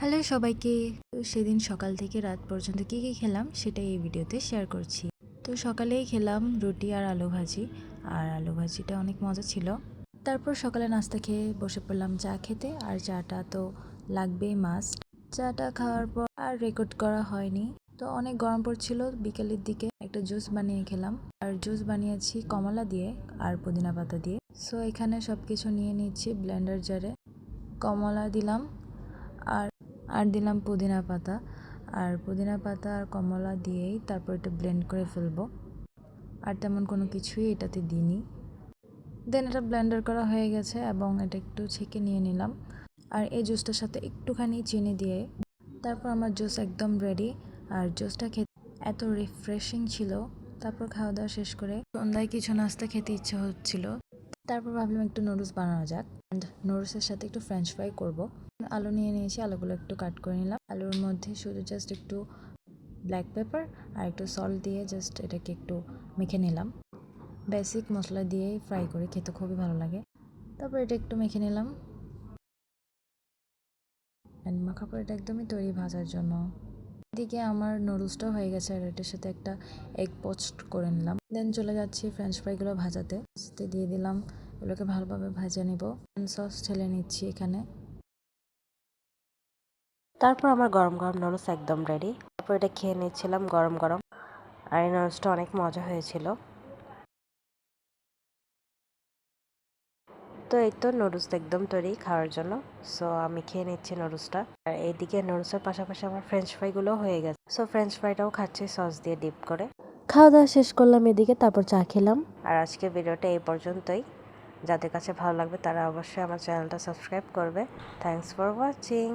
Hello সবাইকে। তো সেদিন সকাল থেকে রাত পর্যন্ত কী কী খেলাম সেটা এই ভিডিওতে শেয়ার করছি। তো সকালেই খেলাম রুটি আর আলু ভাজি, আর আলু ভাজিটা অনেক মজা ছিল। তারপর সকালে নাস্তা খেয়ে বসে পড়লাম চা খেতে, আর চাটা তো লাগবেই মাস্ট। চাটা খাওয়ার পর আর রেকর্ড করা হয়নি। তো অনেক গরম পড়ছিল, বিকেলের দিকে একটা জুস বানিয়ে খেলাম, আর জুস বানিয়েছি কমলা দিয়ে আর পুদিনা পাতা দিয়ে। সো এখানে সব কিছু নিয়ে নিচ্ছি ব্লেন্ডার জারে। কমলা দিলাম আর আর দিলাম পুদিনা পাতা, আর পুদিনা পাতা আর কমলা দিয়েই তারপর এটা ব্লেন্ড করে ফেলবো। আর তেমন কোনো কিছুই এটাতে দিইনি। দেন এটা ব্লেন্ডার করা হয়ে গেছে এবং এটা একটু ছেঁকে নিয়ে নিলাম, আর এই জুসটার সাথে একটুখানি চিনি দিয়ে তারপর আমার জুস একদম রেডি। আর জুসটা খেতে এত রিফ্রেশিং ছিল। তারপর খাওয়া দাওয়া শেষ করে সন্ধ্যায় কিছু নাস্তা খেতে ইচ্ছে হচ্ছিল, তারপর ভাবলাম একটু নুডলস বানানো যাক। অ্যান্ড নুডলসের সাথে একটু ফ্রেঞ্চ ফ্রাই করব। আলু নিয়ে নিয়েছি, আলুগুলো একটু কাট করে নিলাম। আলুর মধ্যে শুধু জাস্ট একটু ব্ল্যাক পেপার আর একটু সল্ট দিয়ে জাস্ট এটাকে একটু মেখে নিলাম। বেসিক মশলা দিয়েই ফ্রাই করে খেতে খুবই ভালো লাগে। তারপর এটা একটু মেখে নিলাম, অ্যান্ড মাখার পর এটা একদমই তৈরি ভাজার জন্য। এদিকে আমার নুডলসটাও হয়ে গেছে, আর এটার সাথে একটা এগ পোস্ট করে নিলাম। দেন চলে যাচ্ছি ফ্রেঞ্চ ফ্রাইগুলো ভাজাতে। দিয়ে দিলাম, এগুলোকে ভালোভাবে ভাজা নিব। সস ঢেলে নিচ্ছি এখানে। তারপর আমার গরম গরম নুডলস একদম রেডি। তারপর এটা খেয়ে নিচ্ছিলাম গরম গরম, আর এই নুডলসটা অনেক মজা হয়েছিল। তো এই তো নুডলস একদম তৈরি খাওয়ার জন্য। সো আমি খেয়ে নিচ্ছি নুডলসটা, আর এইদিকে নুডলসের পাশাপাশি আমার ফ্রেঞ্চ ফ্রাইগুলো হয়ে গেছে। সো ফ্রেঞ্চ ফ্রাইটাও খাচ্ছি সস দিয়ে ডিপ করে। খাওয়া দাওয়া শেষ করলাম এদিকে, তারপর চা খেলাম। আর আজকে ভিডিওটা এই পর্যন্তই। যাদের কাছে ভালো লাগবে তারা অবশ্যই আমার চ্যানেলটা সাবস্ক্রাইব করবে। Thanks for watching.